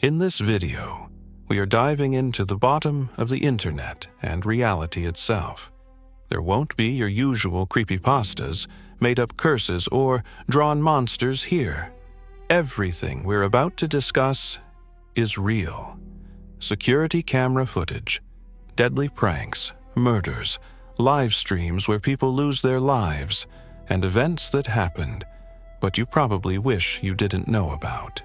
In this video, we are diving into the bottom of the internet and reality itself. There won't be your usual creepypastas, made-up curses, or drawn monsters here. Everything we're about to discuss is real. Security camera footage, deadly pranks, murders, live streams where people lose their lives, and events that happened, but you probably wish you didn't know about.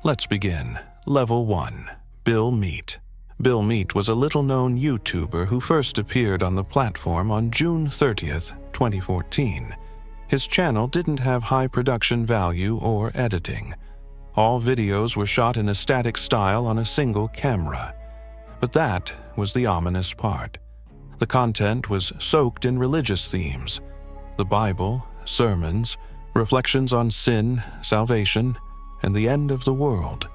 Let's begin. Level 1. Bill Meat. Bill Meat was a little-known YouTuber who first appeared on the platform on June 30th, 2014. His channel didn't have high production value or editing. All videos were shot in a static style on a single camera. But that was the ominous part. The content was soaked in religious themes: the Bible, sermons, reflections on sin, salvation, and the end of the world.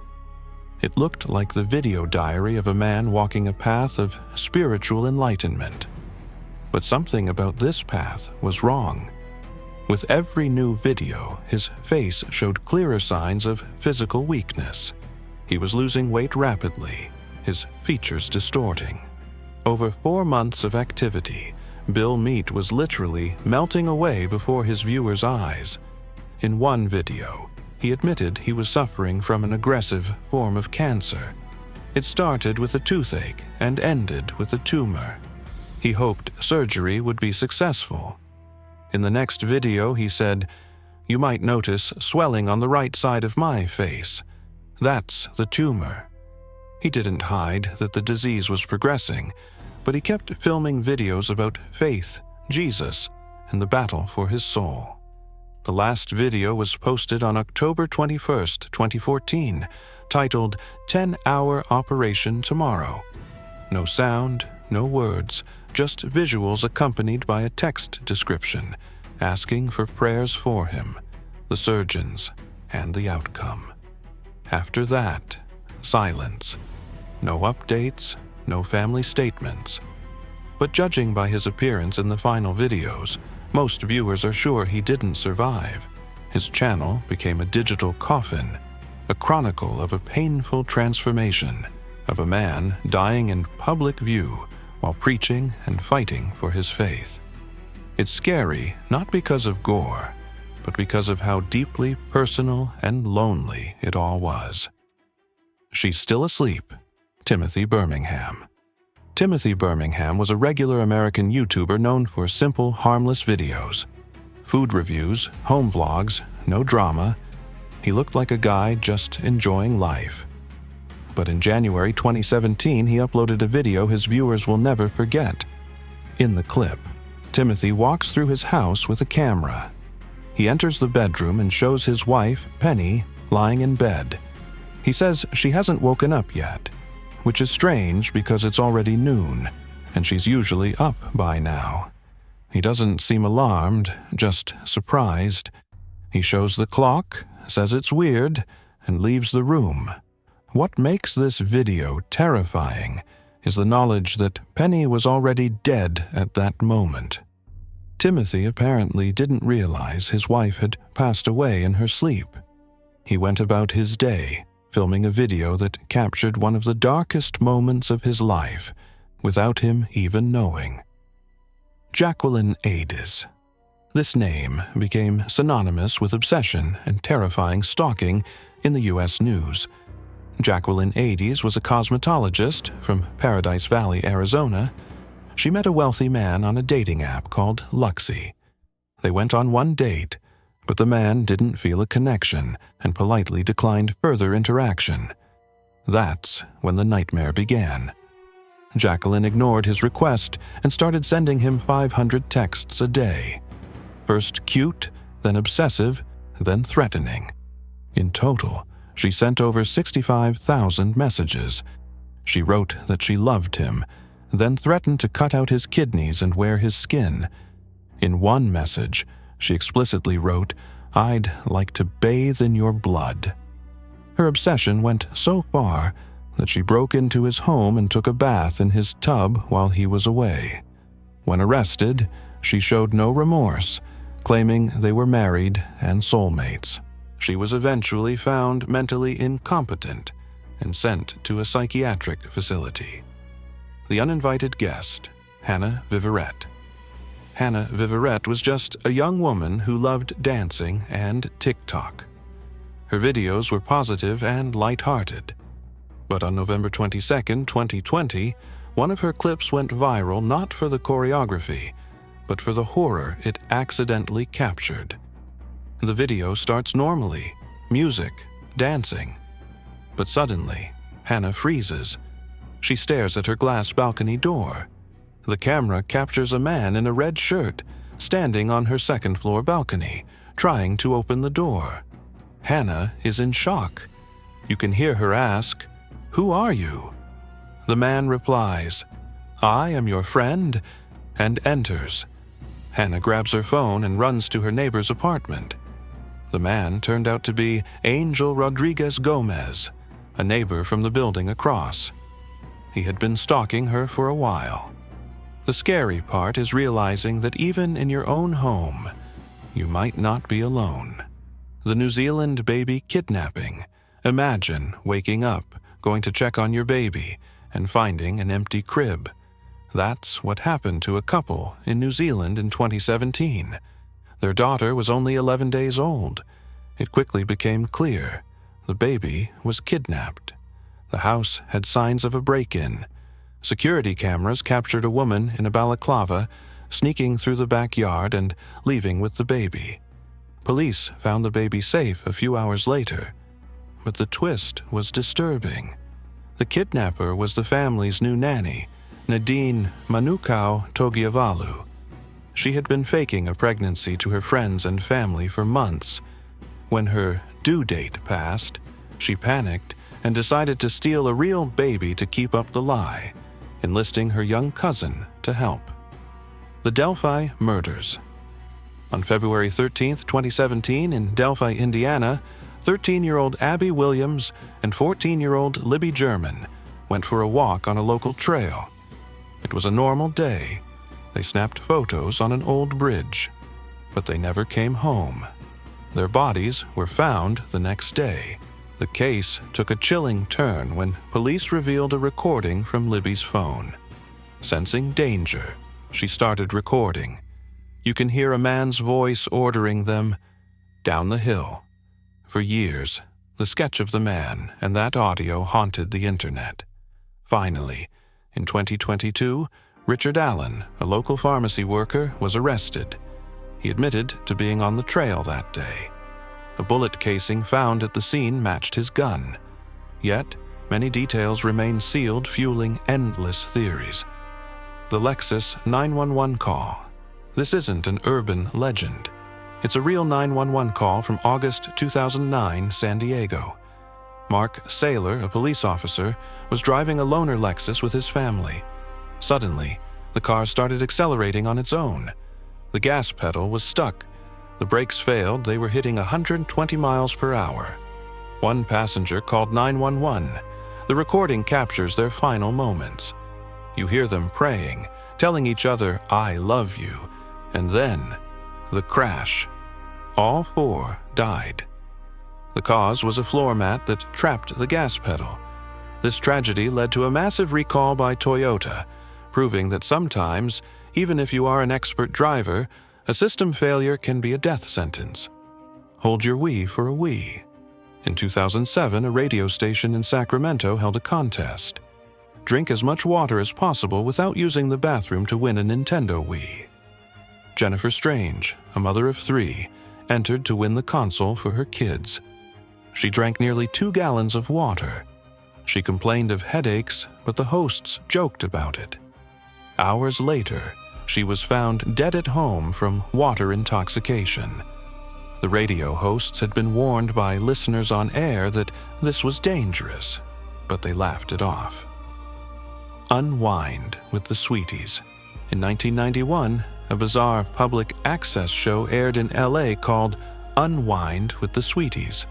It looked like the video diary of a man walking a path of spiritual enlightenment. But something about this path was wrong. With every new video, his face showed clearer signs of physical weakness. He was losing weight rapidly, his features distorting. Over 4 months of activity, Bill Meat was literally melting away before his viewers' eyes. In one video, he admitted he was suffering from an aggressive form of cancer. It started with a toothache and ended with a tumor. He hoped surgery would be successful. In the next video, he said, "You might notice swelling on the right side of my face. That's the tumor." He didn't hide that the disease was progressing, but he kept filming videos about faith, Jesus, and the battle for his soul. The last video was posted on October 21st, 2014, titled 10-Hour Operation Tomorrow. No sound, no words, just visuals accompanied by a text description, asking for prayers for him, the surgeons, and the outcome. After that, silence. No updates, no family statements. But judging by his appearance in the final videos, most viewers are sure he didn't survive. His channel became a digital coffin, a chronicle of a painful transformation, of a man dying in public view while preaching and fighting for his faith. It's scary not because of gore, but because of how deeply personal and lonely it all was. She's still asleep. Timothy Birmingham. Timothy Birmingham was a regular American YouTuber known for simple, harmless videos. Food reviews, home vlogs, no drama. He looked like a guy just enjoying life. But in January 2017, he uploaded a video his viewers will never forget. In the clip, Timothy walks through his house with a camera. He enters the bedroom and shows his wife, Penny, lying in bed. He says she hasn't woken up yet, which is strange because it's already noon, and she's usually up by now. He doesn't seem alarmed, just surprised. He shows the clock, says it's weird, and leaves the room. What makes this video terrifying is the knowledge that Penny was already dead at that moment. Timothy apparently didn't realize his wife had passed away in her sleep. He went about his day, filming a video that captured one of the darkest moments of his life, without him even knowing. Jacqueline Ades. This name became synonymous with obsession and terrifying stalking in the U.S. news. Jacqueline Ades was a cosmetologist from Paradise Valley, Arizona. She met a wealthy man on a dating app called Lexus. They went on one date, but the man didn't feel a connection and politely declined further interaction. That's when the nightmare began. Jacqueline ignored his request and started sending him 500 texts a day. First cute, then obsessive, then threatening. In total, she sent over 65,000 messages. She wrote that she loved him, then threatened to cut out his kidneys and wear his skin. In one message, she explicitly wrote, "I'd like to bathe in your blood." Her obsession went so far that she broke into his home and took a bath in his tub while he was away. When arrested, she showed no remorse, claiming they were married and soulmates. She was eventually found mentally incompetent and sent to a psychiatric facility. The uninvited guest, Hannah Viverette. Hannah Viverette was just a young woman who loved dancing and TikTok. Her videos were positive and lighthearted. But on November 22, 2020, one of her clips went viral not for the choreography, but for the horror it accidentally captured. The video starts normally, music, dancing. But suddenly, Hannah freezes. She stares at her glass balcony door. The camera captures a man in a red shirt, standing on her second-floor balcony, trying to open the door. Hannah is in shock. You can hear her ask, "Who are you?" The man replies, "I am your friend," and enters. Hannah grabs her phone and runs to her neighbor's apartment. The man turned out to be Angel Rodriguez Gomez, a neighbor from the building across. He had been stalking her for a while. The scary part is realizing that even in your own home, you might not be alone. The New Zealand baby kidnapping. Imagine waking up, going to check on your baby, and finding an empty crib. That's what happened to a couple in New Zealand in 2017. Their daughter was only 11 days old. It quickly became clear the baby was kidnapped. The house had signs of a break-in. Security cameras captured a woman in a balaclava sneaking through the backyard and leaving with the baby. Police found the baby safe a few hours later. But the twist was disturbing. The kidnapper was the family's new nanny, Nadine Manukau Togiavalu. She had been faking a pregnancy to her friends and family for months. When her due date passed, she panicked and decided to steal a real baby to keep up the lie, enlisting her young cousin to help. The Delphi Murders. On February 13, 2017, in Delphi, Indiana, 13-year-old Abby Williams and 14-year-old Libby German went for a walk on a local trail. It was a normal day. They snapped photos on an old bridge, but they never came home. Their bodies were found the next day. The case took a chilling turn when police revealed a recording from Libby's phone. Sensing danger, she started recording. You can hear a man's voice ordering them down the hill. For years, the sketch of the man and that audio haunted the internet. Finally, in 2022, Richard Allen, a local pharmacy worker, was arrested. He admitted to being on the trail that day. A bullet casing found at the scene matched his gun. Yet, many details remain sealed, fueling endless theories. The Lexus 911 call. This isn't an urban legend. It's a real 911 call from August 2009, San Diego. Mark Saylor, a police officer, was driving a loaner Lexus with his family. Suddenly, the car started accelerating on its own. The gas pedal was stuck. The brakes failed. They were hitting 120 miles per hour. One passenger called 911. The recording captures their final moments. You hear them praying, telling each other, "I love you," and then the crash. All four died. The cause was a floor mat that trapped the gas pedal. This tragedy led to a massive recall by Toyota, proving that sometimes, even if you are an expert driver, a system failure can be a death sentence. Hold your Wii for a Wii. In 2007, a radio station in Sacramento held a contest. Drink as much water as possible without using the bathroom to win a Nintendo Wii. Jennifer Strange, a mother of 3, entered to win the console for her kids. She drank nearly 2 gallons of water. She complained of headaches, but the hosts joked about it. Hours later, she was found dead at home from water intoxication. The radio hosts had been warned by listeners on air that this was dangerous, but they laughed it off. Unwind with the Sweeties. In 1991, a bizarre public access show aired in LA called Unwind with the Sweeties.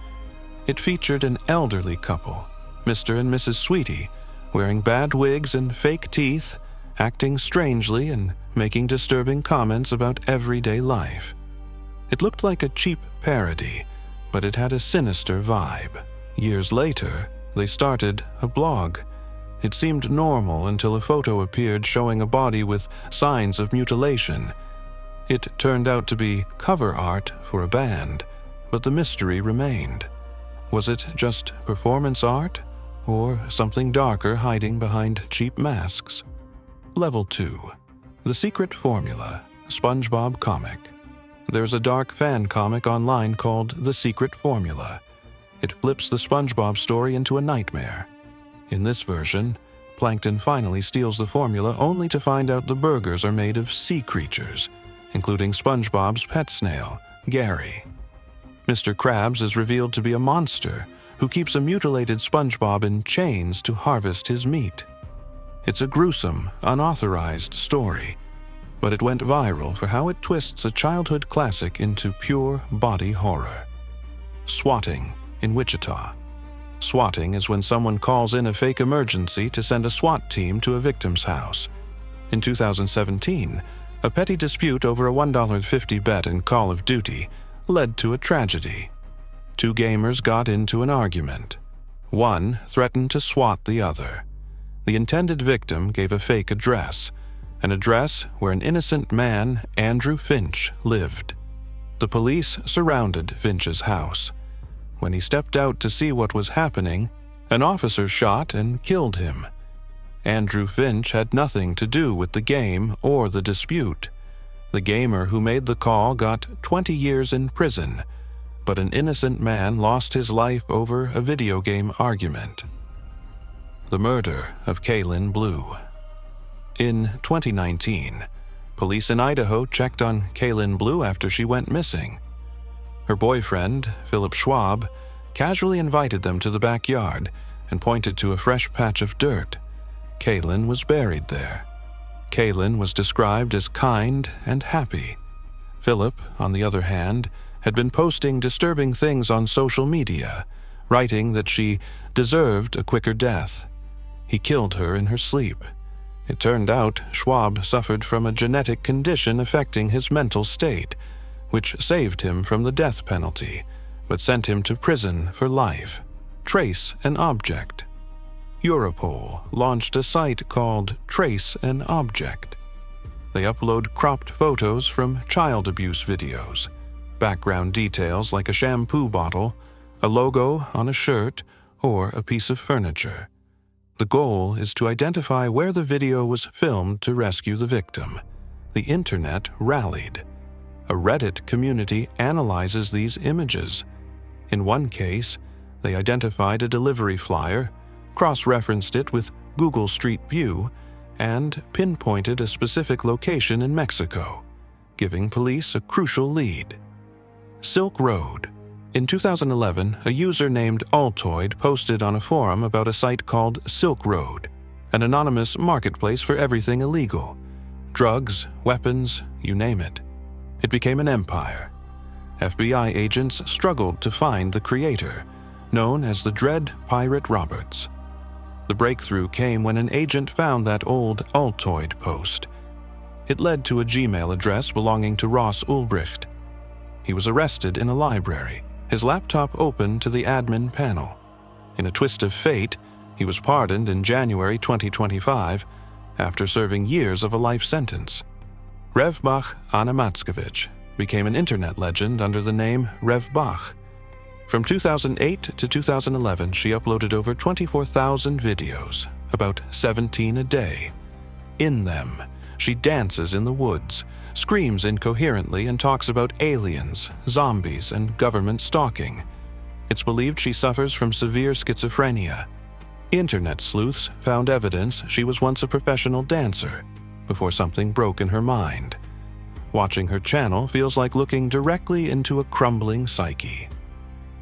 It featured an elderly couple, Mr. and Mrs. Sweetie, wearing bad wigs and fake teeth, acting strangely and making disturbing comments about everyday life. It looked like a cheap parody, but it had a sinister vibe. Years later, They started a blog. It seemed normal until a photo appeared showing a body with signs of mutilation. It turned out to be cover art for a band, but the mystery remained. Was it just performance art, or something darker hiding behind cheap masks? Level 2. The Secret Formula, SpongeBob comic. There's a dark fan comic online called The Secret Formula. It flips the SpongeBob story into a nightmare. In this version, Plankton finally steals the formula only to find out the burgers are made of sea creatures, including SpongeBob's pet snail, Gary. Mr. Krabs is revealed to be a monster who keeps a mutilated SpongeBob in chains to harvest his meat. It's a gruesome, unauthorized story, but it went viral for how it twists a childhood classic into pure body horror. Swatting in Wichita. Swatting is when someone calls in a fake emergency to send a SWAT team to a victim's house. In 2017, a petty dispute over a $1.50 bet in Call of Duty led to a tragedy. Two gamers got into an argument. One threatened to SWAT the other. The intended victim gave a fake address, an address where an innocent man, Andrew Finch, lived. The police surrounded Finch's house. When he stepped out to see what was happening, an officer shot and killed him. Andrew Finch had nothing to do with the game or the dispute. The gamer who made the call got 20 years in prison, but an innocent man lost his life over a video game argument. The murder of Kaylynn Blue. In 2019, police in Idaho checked on Kaylynn Blue after she went missing. Her boyfriend, Philip Schwab, casually invited them to the backyard and pointed to a fresh patch of dirt. Kaylynn was buried there. Kaylynn was described as kind and happy. Philip, on the other hand, had been posting disturbing things on social media, writing that she deserved a quicker death. He killed her in her sleep. It turned out Schwab suffered from a genetic condition affecting his mental state, which saved him from the death penalty, but sent him to prison for life. Trace an object. Europol launched a site called Trace an Object. They upload cropped photos from child abuse videos, background details like a shampoo bottle, a logo on a shirt, or a piece of furniture. The goal is to identify where the video was filmed to rescue the victim. The internet rallied. A Reddit community analyzes these images. In one case, they identified a delivery flyer, cross-referenced it with Google Street View, and pinpointed a specific location in Mexico, giving police a crucial lead. Silk Road. In 2011, a user named Altoid posted on a forum about a site called Silk Road, an anonymous marketplace for everything illegal. Drugs, weapons, you name it. It became an empire. FBI agents struggled to find the creator, known as the Dread Pirate Roberts. The breakthrough came when an agent found that old Altoid post. It led to a Gmail address belonging to Ross Ulbricht. He was arrested in a library, his laptop open to the admin panel. In a twist of fate, he was pardoned in January 2025 after serving years of a life sentence. Revbach Anna Matskovich became an internet legend under the name Revbach. From 2008 to 2011, she uploaded over 24,000 videos, about 17 a day. In them, she dances in the woods, screams incoherently, and talks about aliens, zombies, and government stalking. It's believed she suffers from severe schizophrenia. Internet sleuths found evidence she was once a professional dancer before something broke in her mind. Watching her channel feels like looking directly into a crumbling psyche.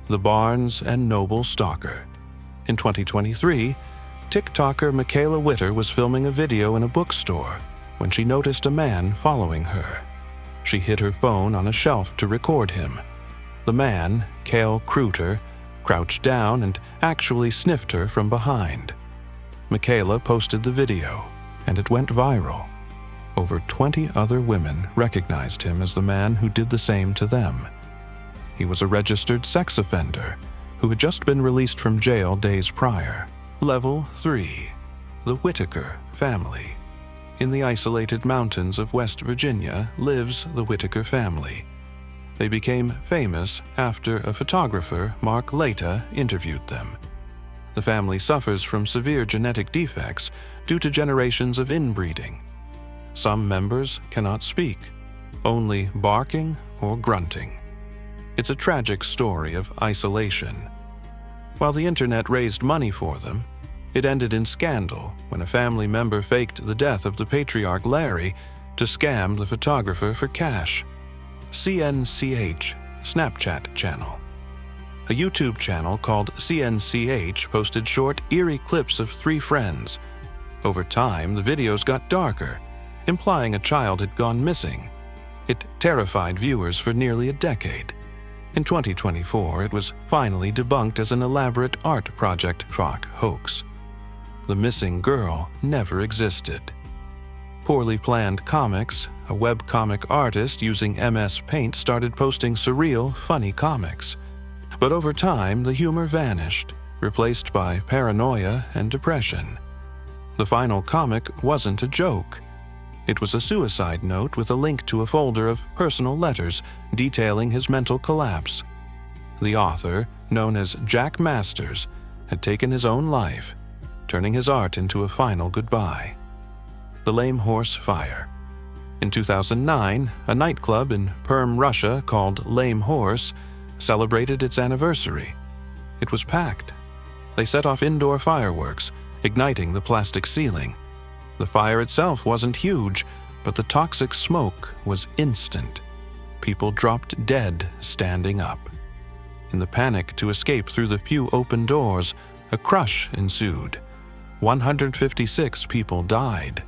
The Barnes and Noble Stalker. In 2023, TikToker Michaela Witter was filming a video in a bookstore when she noticed a man following her. She hid her phone on a shelf to record him. The man, Cale Kruter, crouched down and actually sniffed her from behind. Michaela posted the video, and it went viral. Over 20 other women recognized him as the man who did the same to them. He was a registered sex offender who had just been released from jail days prior. Level 3. The Whitaker family. In the isolated mountains of West Virginia lives the Whitaker family. They became famous after a photographer, Mark Leta, interviewed them. The family suffers from severe genetic defects due to generations of inbreeding. Some members cannot speak, only barking or grunting. It's a tragic story of isolation. While the internet raised money for them, it ended in scandal when a family member faked the death of the patriarch Larry to scam the photographer for cash. CNCH Snapchat channel. A YouTube channel called CNCH posted short, eerie clips of 3 friends. Over time, the videos got darker, implying a child had gone missing. It terrified viewers for nearly a decade. In 2024, it was finally debunked as an elaborate art project hoax. The missing girl never existed. Poorly planned comics, a webcomic artist using MS Paint started posting surreal, funny comics. But over time, the humor vanished, replaced by paranoia and depression. The final comic wasn't a joke. It was a suicide note with a link to a folder of personal letters detailing his mental collapse. The author, known as Jack Masters, had taken his own life, turning his art into a final goodbye. The Lame Horse Fire. In 2009, a nightclub in Perm, Russia called Lame Horse celebrated its anniversary. It was packed. They set off indoor fireworks, igniting the plastic ceiling. The fire itself wasn't huge, but the toxic smoke was instant. People dropped dead standing up. In the panic to escape through the few open doors, a crush ensued. 156 people died.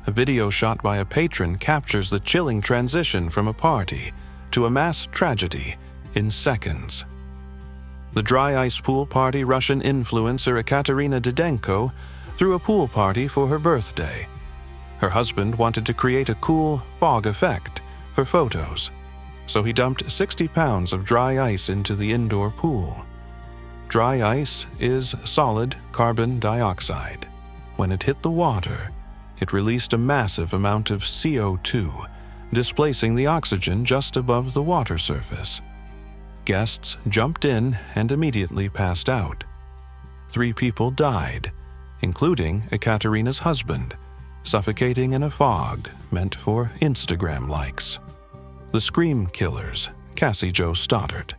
A video shot by a patron captures the chilling transition from a party to a mass tragedy in seconds. The dry ice pool party Russian influencer Ekaterina Didenko threw a pool party for her birthday. Her husband wanted to create a cool fog effect for photos, so he dumped 60 pounds of dry ice into the indoor pool. Dry ice is solid carbon dioxide. When it hit the water, it released a massive amount of CO2, displacing the oxygen just above the water surface. Guests jumped in and immediately passed out. 3 people died, including Ekaterina's husband, suffocating in a fog meant for Instagram likes. The Scream Killers, Cassie Jo Stoddart.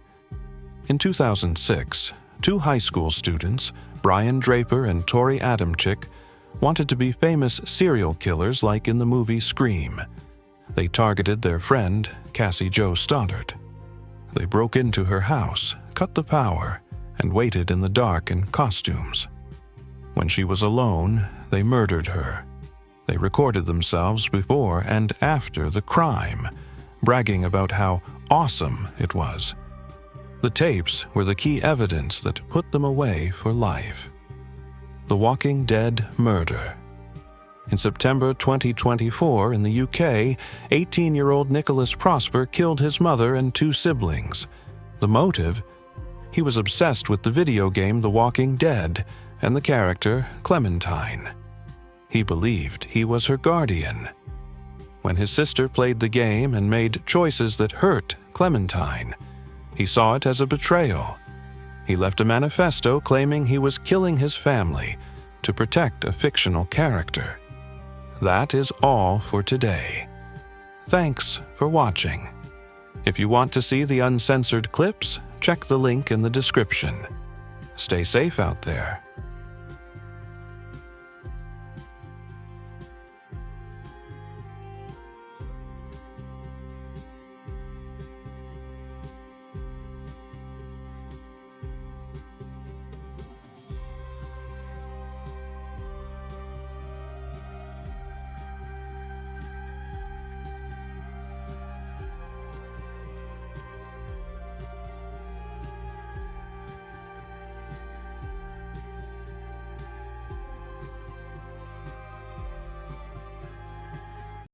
In 2006, 2 high school students, Brian Draper and Tori Adamczyk, wanted to be famous serial killers like in the movie Scream. They targeted their friend, Cassie Jo Stoddart. They broke into her house, cut the power, and waited in the dark in costumes. When she was alone, they murdered her. They recorded themselves before and after the crime, bragging about how awesome it was. The tapes were the key evidence that put them away for life. The Walking Dead murder. In September 2024 in the UK, 18-year-old Nicholas Prosper killed his mother and 2 siblings. The motive? He was obsessed with the video game The Walking Dead and the character Clementine. He believed he was her guardian. When his sister played the game and made choices that hurt Clementine, he saw it as a betrayal. He left a manifesto claiming he was killing his family to protect a fictional character. That is all for today. Thanks for watching. If you want to see the uncensored clips, check the link in the description. Stay safe out there.